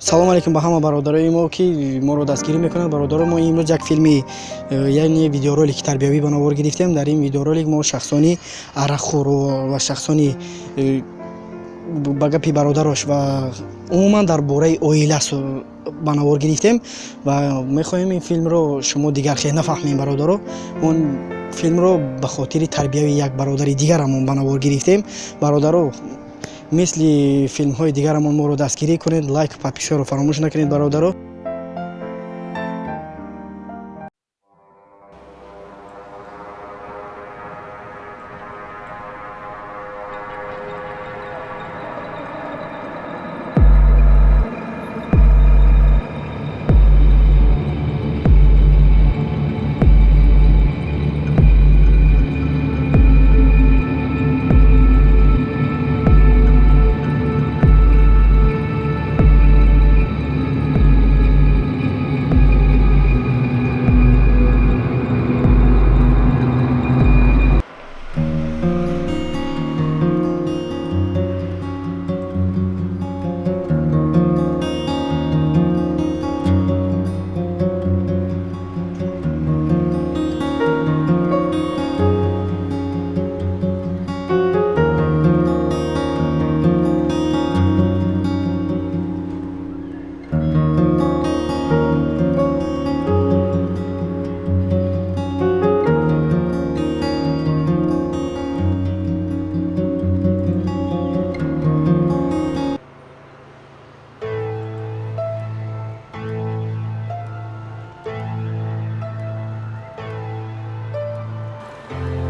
салом алейкум ба ҳама бародарои мо ки моро дастгирӣ мекунанд. Бародаро, мо имрӯз як филми яъне видеоролики тарбиявӣ ба навор гирифтем. Дар ин видеоролик мо шахсони арақхӯр ва шахсони ба гапи бародарош ва умуман дар бораи оила ба навор гирифтем ва мехоҳем ин филмро шумо дигар хеле нафаҳмем. Бародаро, мо филмро ба хотири тарбияви як бародари дигарамон ба навор гирифтем. Бародаро, мисли филмҳои дигарамон моро дастгирӣ кунед, лайк, подписаро фаромӯш накунед. Бародаро,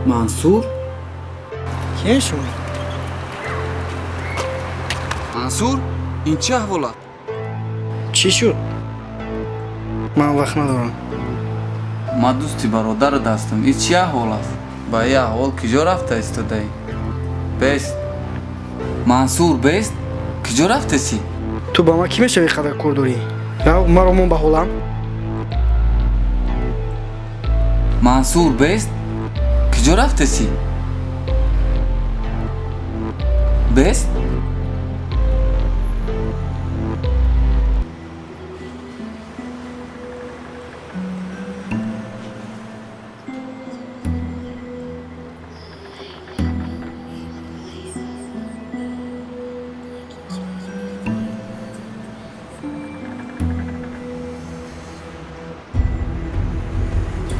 Мансур? кие шумо? Мансур, ин чӣ аҳвол аст? Чӣ шуд? Ман вақт надорам. Ман дӯсти бародарат ҳастам. ин чӣ аҳвол аст? Ба ин аҳвол киҷо рафта истодаӣ? Бест. Мансур, бест. Киҷо рафтаси? Ту ба ман кӣ мешавӣ қадар кор дорӣ? Яв, маро мон ба ҳолам. Мансур, бест. Киҷо рафтаси? Бест.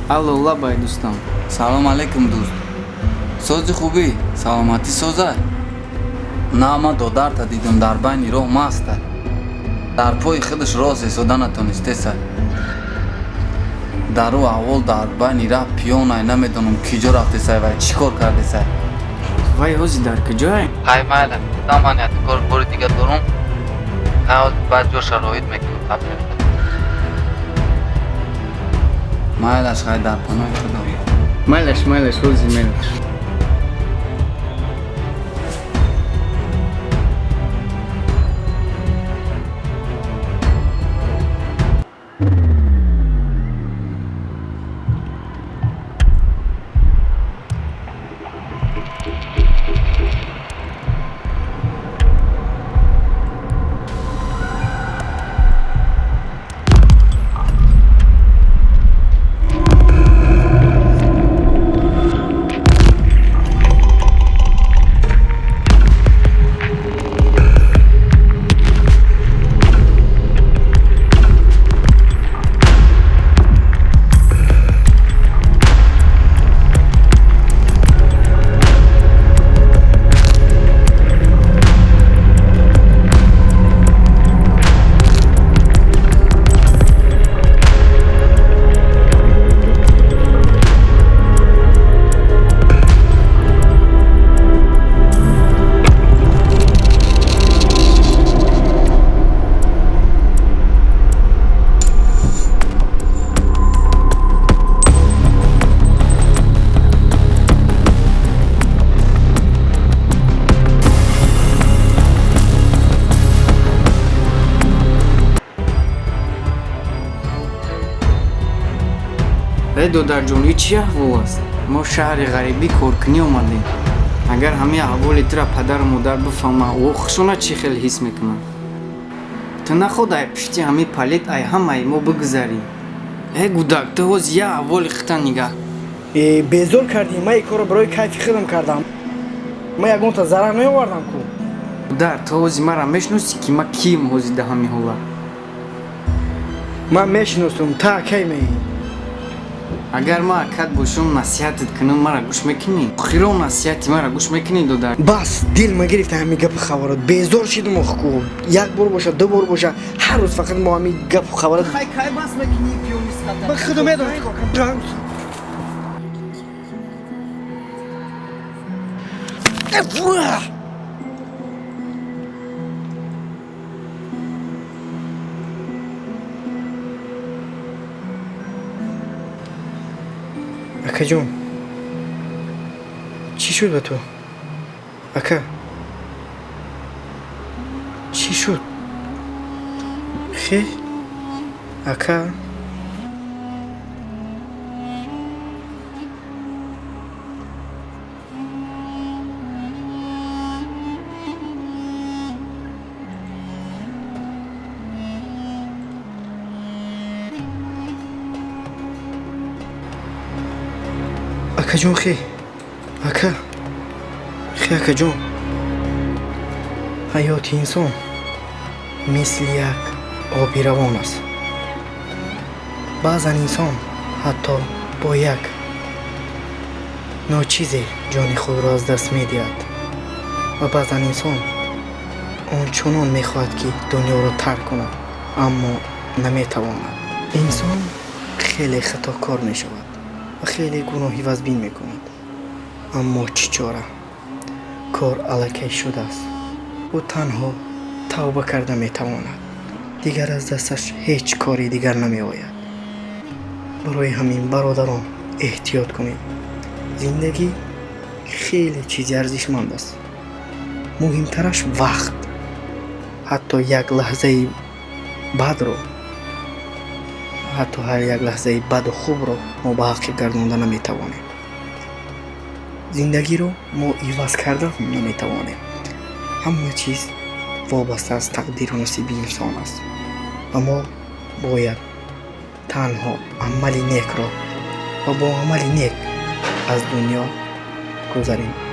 алло, лабай дӯстам. Салом алейкум дӯст. Сози хубӣ? Саломатӣ соза? На, ман додарта дидам дар байни роҳ маста. Дар пои худаш роз эсода натонистеса. дар ӯ аҳвол дар байни раҳ пиёнай намедонам киҷо рафтесай ва чӣ кор кардесай? Вай ҳозир дар куҷои? Ай майла, ман як кор бори дига дорам. Ҳозир баъд ҷо шароит мекунам тафриф. Майлаш, хай дар паноҳи худо. Майлаш, ҳозир мелаш. دودرجونی چی احوال است؟ ما شهر غریبی کارکنی اومدیم. اگر همه احوال ترا پدر و مادر بفهمه او خشونه چی خیلی حس میکنه. ту нахуд ай пишти ҳами палит ай ҳамаи мо бигузарӣ. Гудак, ту ҳоз я авволи хита нигаҳ. безор кардӣ. Ман ин корро барои кайфи худам кардам. Ман ягонта зарар наовардам ку. Гудак, ту ҳози мара мешиносӣ ки ман ким ҳози да ҳами ҳола? Ман мешиносам. Та кай меӣ? Агар ман акат бошам насиҳатат кунам мара гӯш мекунӣ? Охиро насиҳати мара гӯш мекунӣ Додарҷон? бас дил магирифта ҳами гапу хабарот. Безор шидам охку. Як бор боша, ду бор боша, ҳар рӯз фақат мо ҳами гапу хабарот. Хай кай бас мекунӣ пиёмисхата? Ман худам медонам чӣ кор кунам. Акаҷон, чӣ шуд ба ту? Ака, чӣ шуд? Хе? Ака? Акаҷон хе? Ака? Хе акаҷон? ҳаёти инсон мисли як оби равон аст. баъзан инсон ҳатто бо як ночизе ҷони худро аз даст медиҳад ва баъзан инсон ончунон мехоҳад ки дунёро тарк кунад, аммо наметавонад. инсон хеле хатокор мешавад ва хеле гуноҳи вазбин мекунад, аммо чӣ чора? кор аллакай шудааст. ӯ танҳо тавба карда метавонад. дигар аз дасташ ҳеҷ кори дигар намеояд. барои ҳамин бародарон эҳтиёт кунед. зиндагӣ хеле чизи арзишманд аст. муҳимтараш вақт. ҳатто як лаҳзаи бадро, ҳатто ҳар як лаҳзаи баду хубро мо ба ҳақиқ гардонда наметавонем. зиндагиро мо иваз карда наметавонем. ҳама чиз вобаста аз тақдиру насиби инсон аст ва мо бояд танҳо амали некро ва бо амали нек аз дунё гузарем.